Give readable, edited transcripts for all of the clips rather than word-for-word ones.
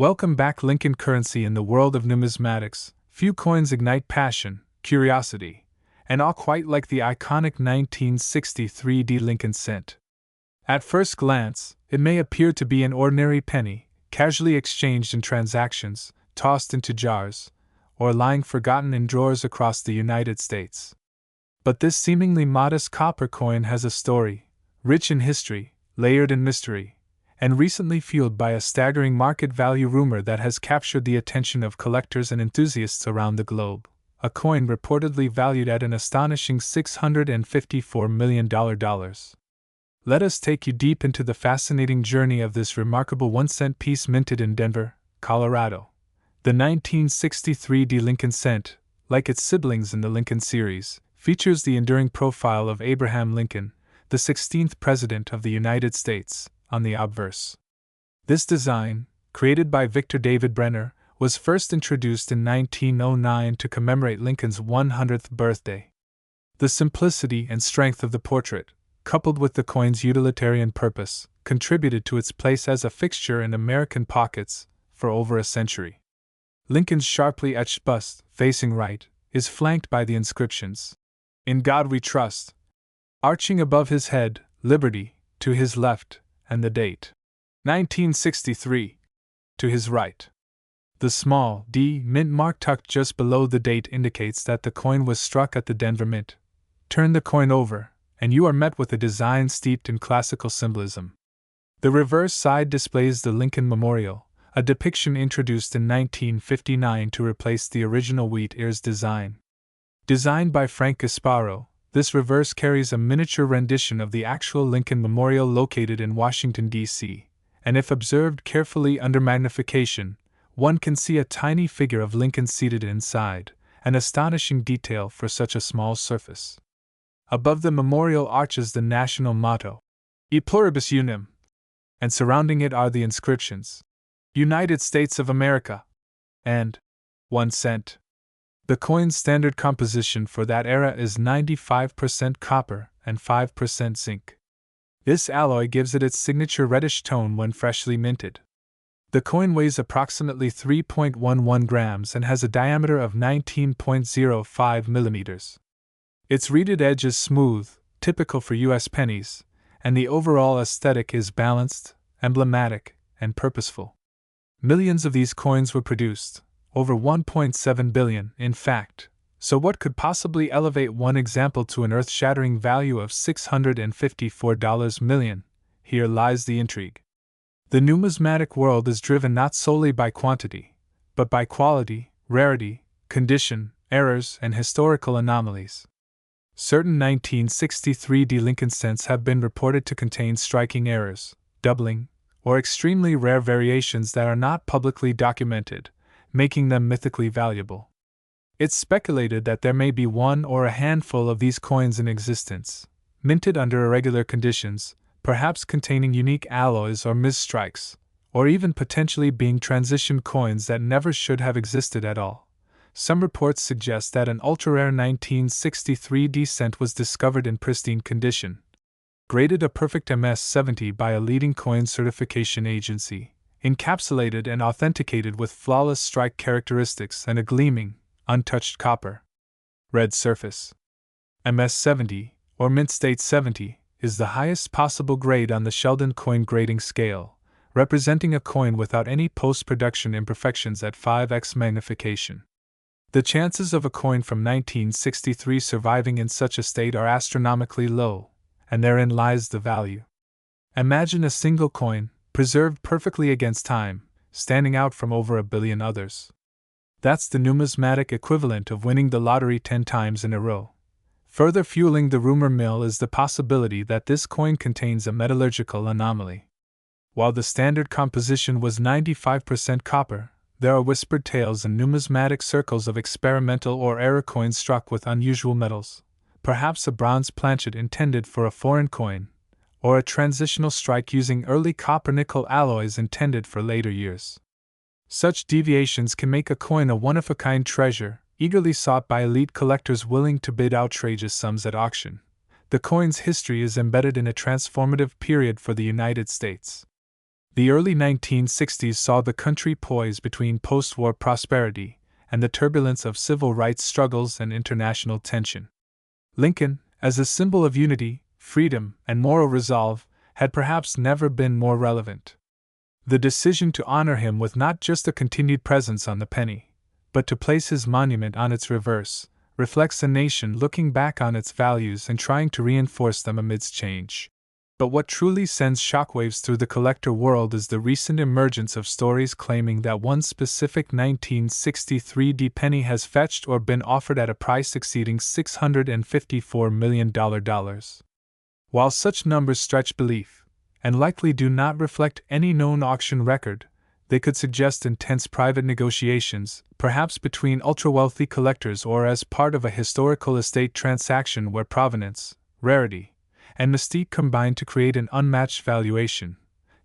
Welcome back, Lincoln currency. In the world of numismatics, few coins ignite passion, curiosity, and awe quite like the iconic 1963 Lincoln cent. At first glance, it may appear to be an ordinary penny, casually exchanged in transactions, tossed into jars, or lying forgotten in drawers across the United States. But this seemingly modest copper coin has a story, rich in history, layered in mystery, and recently fueled by a staggering market value rumor that has captured the attention of collectors and enthusiasts around the globe. A coin reportedly valued at an astonishing $654 million. Let us take you deep into the fascinating journey of this remarkable 1-cent piece minted in Denver, Colorado. The 1963 Lincoln cent, like its siblings in the Lincoln series, features the enduring profile of Abraham Lincoln, the 16th President of the United States, on the obverse. This design, created by Victor David Brenner, was first introduced in 1909 to commemorate Lincoln's 100th birthday. The simplicity and strength of the portrait, coupled with the coin's utilitarian purpose, contributed to its place as a fixture in American pockets for over a century. Lincoln's sharply etched bust, facing right, is flanked by the inscriptions, "In God We Trust," arching above his head, "Liberty," to his left, and the date, 1963, to his right. The small D mint mark tucked just below the date indicates that the coin was struck at the Denver Mint. Turn the coin over, and you are met with a design steeped in classical symbolism. The reverse side displays the Lincoln Memorial, a depiction introduced in 1959 to replace the original wheat ears design. Designed by Frank Gasparo, this reverse carries a miniature rendition of the actual Lincoln Memorial located in Washington, D.C., and if observed carefully under magnification, one can see a tiny figure of Lincoln seated inside, an astonishing detail for such a small surface. Above the memorial arches the national motto, E Pluribus Unum, and surrounding it are the inscriptions, United States of America, and 1 cent. The coin's standard composition for that era is 95% copper and 5% zinc. This alloy gives it its signature reddish tone when freshly minted. The coin weighs approximately 3.11 grams and has a diameter of 19.05 millimeters. Its reeded edge is smooth, typical for U.S. pennies, and the overall aesthetic is balanced, emblematic, and purposeful. Millions of these coins were produced, over 1.7 billion, in fact, so what could possibly elevate one example to an earth-shattering value of $654 million? Here lies the intrigue. The numismatic world is driven not solely by quantity, but by quality, rarity, condition, errors, and historical anomalies. Certain 1963 Lincoln cents have been reported to contain striking errors, doubling, or extremely rare variations that are not publicly documented, making them mythically valuable. It's speculated that there may be one or a handful of these coins in existence, minted under irregular conditions, perhaps containing unique alloys or misstrikes, or even potentially being transition coins that never should have existed at all. Some reports suggest that an ultra-rare 1963 cent was discovered in pristine condition, graded a perfect MS-70 by a leading coin certification agency, encapsulated and authenticated with flawless strike characteristics and a gleaming, untouched copper red surface. MS-70, or Mint State 70, is the highest possible grade on the Sheldon coin grading scale, representing a coin without any post-production imperfections at 5x magnification. The chances of a coin from 1963 surviving in such a state are astronomically low, and therein lies the value. Imagine a single coin, preserved perfectly against time, standing out from over a billion others. That's the numismatic equivalent of winning the lottery 10 times in a row. Further fueling the rumor mill is the possibility that this coin contains a metallurgical anomaly. While the standard composition was 95% copper, there are whispered tales in numismatic circles of experimental or error coins struck with unusual metals, perhaps a bronze planchet intended for a foreign coin, or a transitional strike using early copper-nickel alloys intended for later years. Such deviations can make a coin a one-of-a-kind treasure, eagerly sought by elite collectors willing to bid outrageous sums at auction. The coin's history is embedded in a transformative period for the United States. The early 1960s saw the country poised between post-war prosperity and the turbulence of civil rights struggles and international tension. Lincoln, as a symbol of unity, freedom, and moral resolve, had perhaps never been more relevant. The decision to honor him with not just a continued presence on the penny, but to place his monument on its reverse, reflects a nation looking back on its values and trying to reinforce them amidst change. But what truly sends shockwaves through the collector world is the recent emergence of stories claiming that one specific 1963 penny has fetched or been offered at a price exceeding $654 million. While such numbers stretch belief, and likely do not reflect any known auction record, they could suggest intense private negotiations, perhaps between ultra-wealthy collectors or as part of a historical estate transaction where provenance, rarity, and mystique combine to create an unmatched valuation.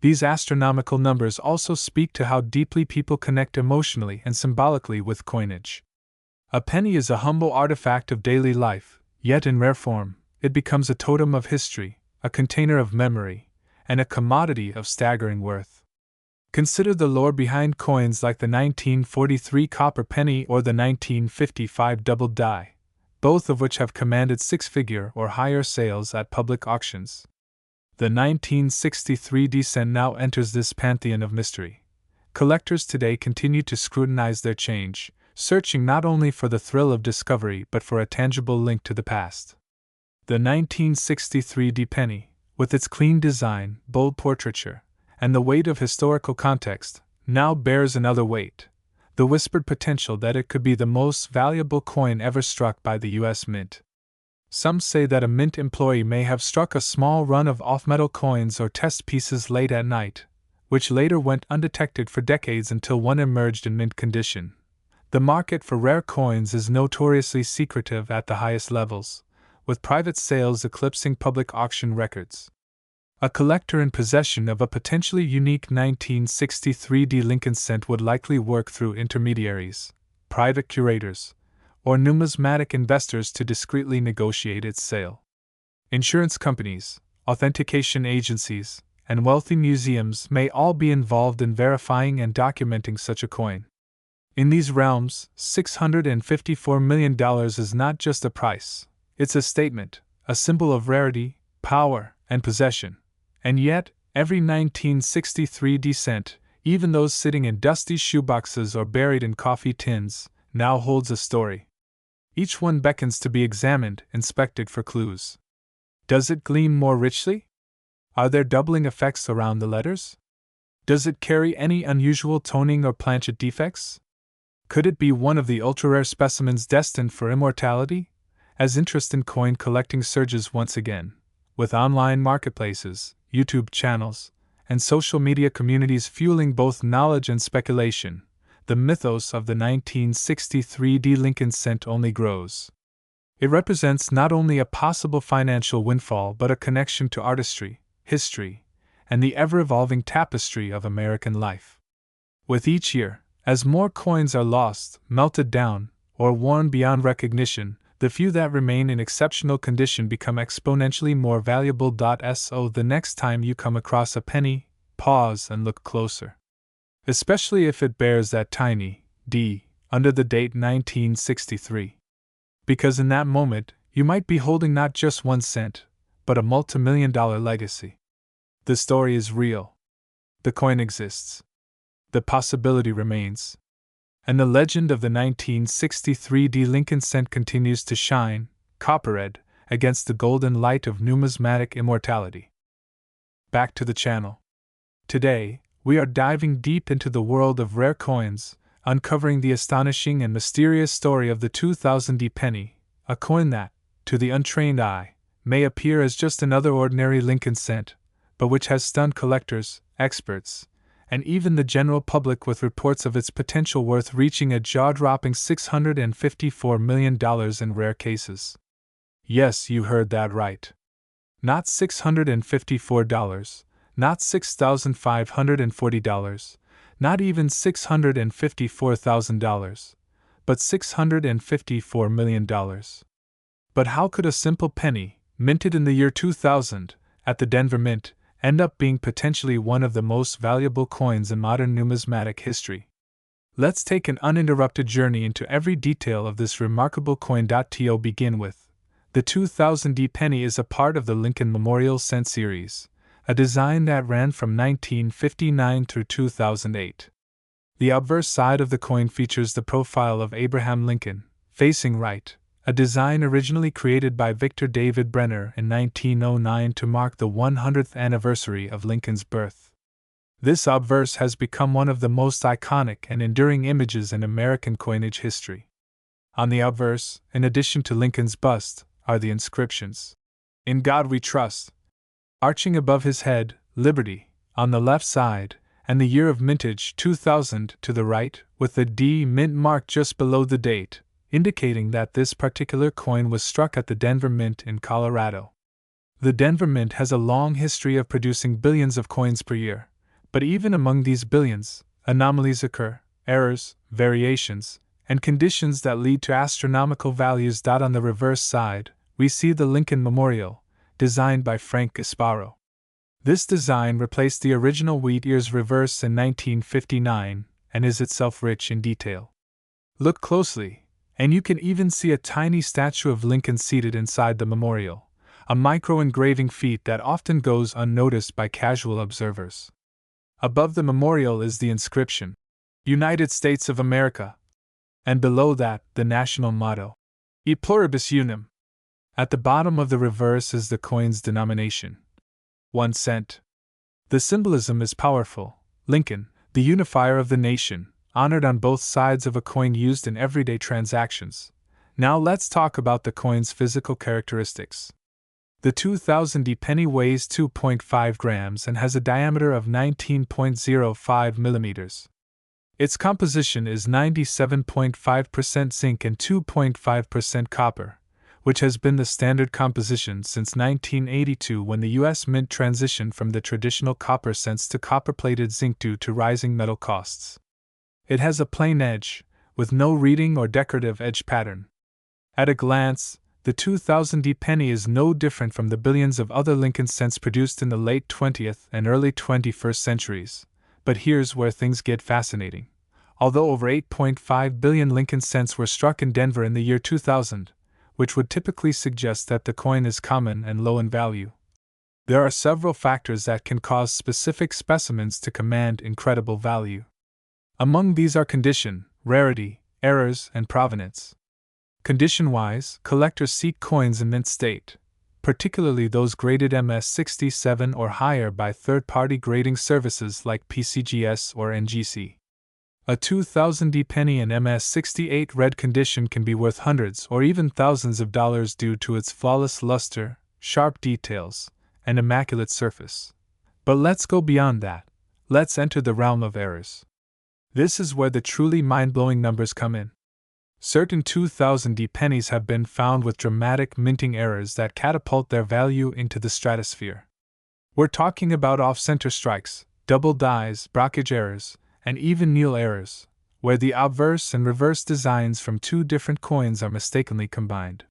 These astronomical numbers also speak to how deeply people connect emotionally and symbolically with coinage. A penny is a humble artifact of daily life, yet in rare form, it becomes a totem of history, a container of memory, and a commodity of staggering worth. Consider the lore behind coins like the 1943 copper penny or the 1955 double die, both of which have commanded six-figure or higher sales at public auctions. The 1963 cent now enters this pantheon of mystery. Collectors today continue to scrutinize their change, searching not only for the thrill of discovery but for a tangible link to the past. The 1963 penny, with its clean design, bold portraiture, and the weight of historical context, now bears another weight: the whispered potential that it could be the most valuable coin ever struck by the U.S. Mint. Some say that a Mint employee may have struck a small run of off-metal coins or test pieces late at night, which later went undetected for decades until one emerged in mint condition. The market for rare coins is notoriously secretive at the highest levels, with private sales eclipsing public auction records. A collector in possession of a potentially unique 1963 Lincoln cent would likely work through intermediaries, private curators, or numismatic investors to discreetly negotiate its sale. Insurance companies, authentication agencies, and wealthy museums may all be involved in verifying and documenting such a coin. In these realms, $654 million is not just a price, it's a statement, a symbol of rarity, power, and possession. And yet, every 1963 cent, even those sitting in dusty shoeboxes or buried in coffee tins, now holds a story. Each one beckons to be examined, inspected for clues. Does it gleam more richly? Are there doubling effects around the letters? Does it carry any unusual toning or planchet defects? Could it be one of the ultra-rare specimens destined for immortality? As interest in coin collecting surges once again, with online marketplaces, YouTube channels, and social media communities fueling both knowledge and speculation, the mythos of the 1963 Lincoln cent only grows. It represents not only a possible financial windfall but a connection to artistry, history, and the ever-evolving tapestry of American life. With each year, as more coins are lost, melted down, or worn beyond recognition, the few that remain in exceptional condition become exponentially more valuable. So the next time you come across a penny, pause and look closer. Especially if it bears that tiny D under the date 1963. Because in that moment, you might be holding not just 1 cent, but a multimillion-dollar legacy. The story is real. The coin exists. The possibility remains. And the legend of the 1963 Lincoln cent continues to shine, copper-red, against the golden light of numismatic immortality. Back to the channel. Today, we are diving deep into the world of rare coins, uncovering the astonishing and mysterious story of the 2000 penny, a coin that, to the untrained eye, may appear as just another ordinary Lincoln cent, but which has stunned collectors, experts, and even the general public with reports of its potential worth reaching a jaw-dropping $654 million in rare cases. Yes, you heard that right. Not $654, not $6,540, not even $654,000, but $654 million. But how could a simple penny, minted in the year 2000, at the Denver Mint, end up being potentially one of the most valuable coins in modern numismatic history. Let's take an uninterrupted journey into every detail of this remarkable coin. To begin with, the 2000 penny is a part of the Lincoln Memorial Cent series, a design that ran from 1959 through 2008. The obverse side of the coin features the profile of Abraham Lincoln, facing right, a design originally created by Victor David Brenner in 1909 to mark the 100th anniversary of Lincoln's birth. This obverse has become one of the most iconic and enduring images in American coinage history. On the obverse, in addition to Lincoln's bust, are the inscriptions: "In God We Trust," arching above his head, "Liberty," on the left side, and the year of mintage 2000 to the right, with the D Mint mark just below the date, indicating that this particular coin was struck at the Denver Mint in Colorado. The Denver Mint has a long history of producing billions of coins per year, but even among these billions, anomalies occur, errors, variations, and conditions that lead to astronomical values. On the reverse side, we see the Lincoln Memorial, designed by Frank Gasparo. This design replaced the original wheat ears reverse in 1959 and is itself rich in detail. Look closely, and you can even see a tiny statue of Lincoln seated inside the memorial, a micro-engraving feat that often goes unnoticed by casual observers. Above the memorial is the inscription, "United States of America," and below that, the national motto, "E pluribus unum." At the bottom of the reverse is the coin's denomination, 1 cent. The symbolism is powerful. Lincoln, the unifier of the nation, honored on both sides of a coin used in everyday transactions. Now let's talk about the coin's physical characteristics. The 2000 penny weighs 2.5 grams and has a diameter of 19.05 millimeters. Its composition is 97.5% zinc and 2.5% copper, which has been the standard composition since 1982, when the U.S. Mint transitioned from the traditional copper cents to copper-plated zinc due to rising metal costs. It has a plain edge, with no reading or decorative edge pattern. At a glance, the 2000 penny is no different from the billions of other Lincoln cents produced in the late 20th and early 21st centuries. But here's where things get fascinating. Although over 8.5 billion Lincoln cents were struck in Denver in the year 2000, which would typically suggest that the coin is common and low in value, there are several factors that can cause specific specimens to command incredible value. Among these are condition, rarity, errors, and provenance. Condition-wise, collectors seek coins in mint state, particularly those graded MS67 or higher by third-party grading services like PCGS or NGC. A 2000 penny in MS68 red condition can be worth hundreds or even thousands of dollars due to its flawless luster, sharp details, and immaculate surface. But let's go beyond that. Let's enter the realm of errors. This is where the truly mind-blowing numbers come in. Certain 2000 pennies have been found with dramatic minting errors that catapult their value into the stratosphere. We're talking about off-center strikes, double dies, blockage errors, and even nil errors, where the obverse and reverse designs from two different coins are mistakenly combined.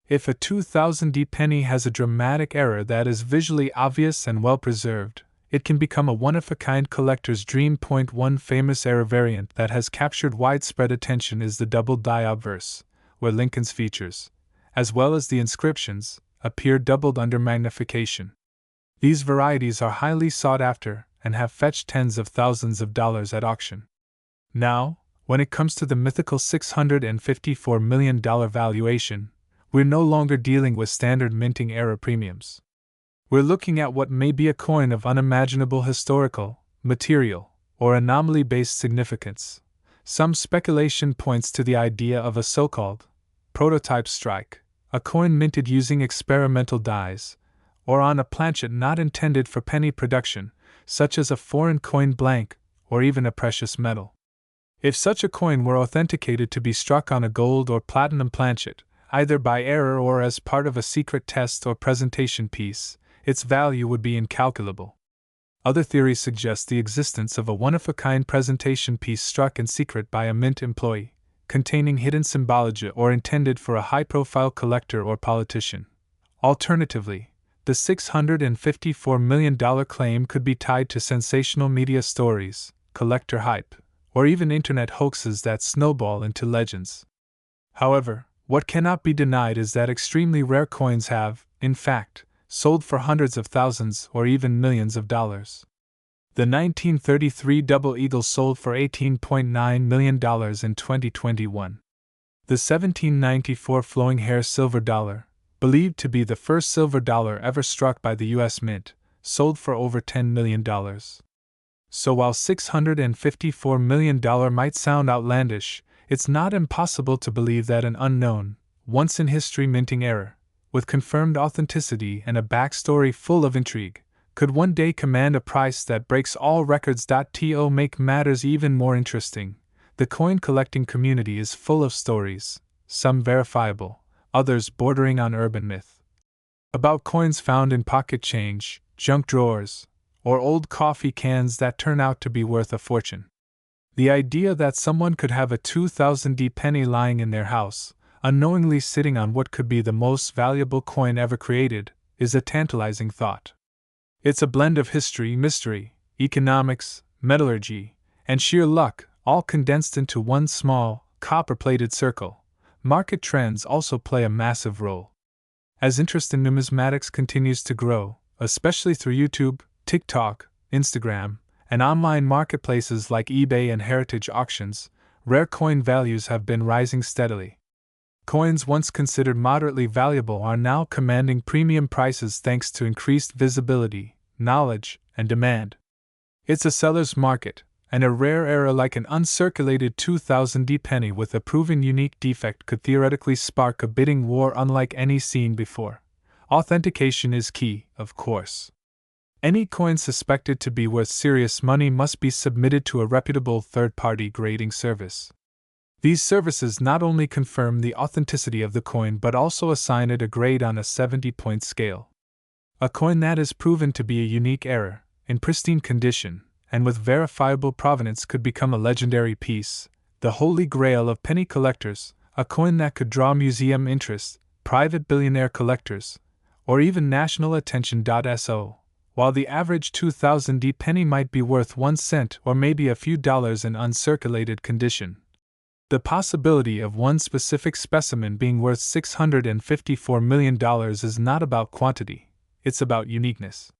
If a 2000 penny has a dramatic error that is visually obvious and well preserved, it can become a one-of-a-kind collector's dream. One famous error variant that has captured widespread attention is the double die obverse, where Lincoln's features, as well as the inscriptions, appear doubled under magnification. These varieties are highly sought after and have fetched tens of thousands of dollars at auction. Now, when it comes to the mythical $654 million valuation, we're no longer dealing with standard minting error premiums. We're looking at what may be a coin of unimaginable historical, material, or anomaly-based significance. Some speculation points to the idea of a so-called prototype strike, a coin minted using experimental dies, or on a planchet not intended for penny production, such as a foreign coin blank, or even a precious metal. If such a coin were authenticated to be struck on a gold or platinum planchet, either by error or as part of a secret test or presentation piece, its value would be incalculable. Other theories suggest the existence of a one-of-a-kind presentation piece struck in secret by a mint employee, containing hidden symbology or intended for a high-profile collector or politician. Alternatively, the $654 million claim could be tied to sensational media stories, collector hype, or even internet hoaxes that snowball into legends. However, what cannot be denied is that extremely rare coins have, in fact, sold for hundreds of thousands or even millions of dollars. The 1933 Double Eagle sold for $18.9 million in 2021. The 1794 Flowing Hair Silver Dollar, believed to be the first silver dollar ever struck by the U.S. Mint, sold for over $10 million. So while $654 million might sound outlandish, it's not impossible to believe that an unknown, once-in-history minting error, with confirmed authenticity and a backstory full of intrigue, could one day command a price that breaks all records. To make matters even more interesting, the coin collecting community is full of stories, some verifiable, others bordering on urban myth, about coins found in pocket change, junk drawers, or old coffee cans that turn out to be worth a fortune. The idea that someone could have a 2000 penny lying in their house, unknowingly sitting on what could be the most valuable coin ever created, is a tantalizing thought. It's a blend of history, mystery, economics, metallurgy, and sheer luck, all condensed into one small, copper-plated circle. Market trends also play a massive role. As interest in numismatics continues to grow, especially through YouTube, TikTok, Instagram, and online marketplaces like eBay and heritage auctions, rare coin values have been rising steadily. Coins once considered moderately valuable are now commanding premium prices thanks to increased visibility, knowledge, and demand. It's a seller's market, and a rare error like an uncirculated 2000 penny with a proven unique defect could theoretically spark a bidding war unlike any seen before. Authentication is key, of course. Any coin suspected to be worth serious money must be submitted to a reputable third-party grading service. These services not only confirm the authenticity of the coin but also assign it a grade on a 70-point scale. A coin that is proven to be a unique error, in pristine condition, and with verifiable provenance could become a legendary piece, the holy grail of penny collectors, a coin that could draw museum interest, private billionaire collectors, or even national attention. So, while the average 2000 penny might be worth 1 cent or maybe a few dollars in uncirculated condition, the possibility of one specific specimen being worth $654 million is not about quantity, it's about uniqueness.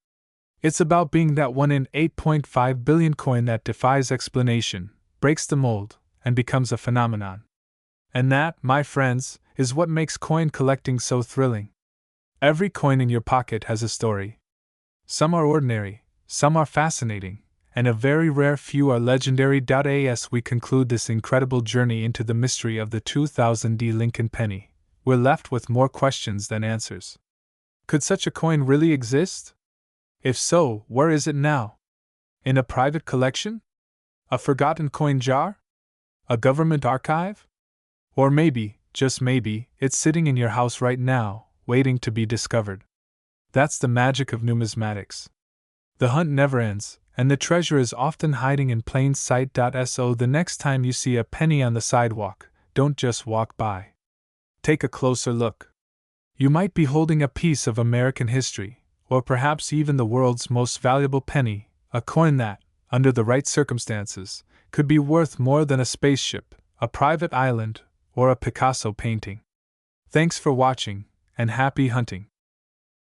It's about being that 1 in 8.5 billion coin that defies explanation, breaks the mold, and becomes a phenomenon. And that, my friends, is what makes coin collecting so thrilling. Every coin in your pocket has a story. Some are ordinary, some are fascinating, and a very rare few are legendary. As we conclude this incredible journey into the mystery of the 2000 Lincoln penny, we're left with more questions than answers. Could such a coin really exist? If so, where is it now? In a private collection? A forgotten coin jar? A government archive? Or maybe, just maybe, it's sitting in your house right now, waiting to be discovered. That's the magic of numismatics. The hunt never ends, and the treasure is often hiding in plain sight. So the next time you see a penny on the sidewalk, don't just walk by. Take a closer look. You might be holding a piece of American history, or perhaps even the world's most valuable penny, a coin that, under the right circumstances, could be worth more than a spaceship, a private island, or a Picasso painting. Thanks for watching, and happy hunting.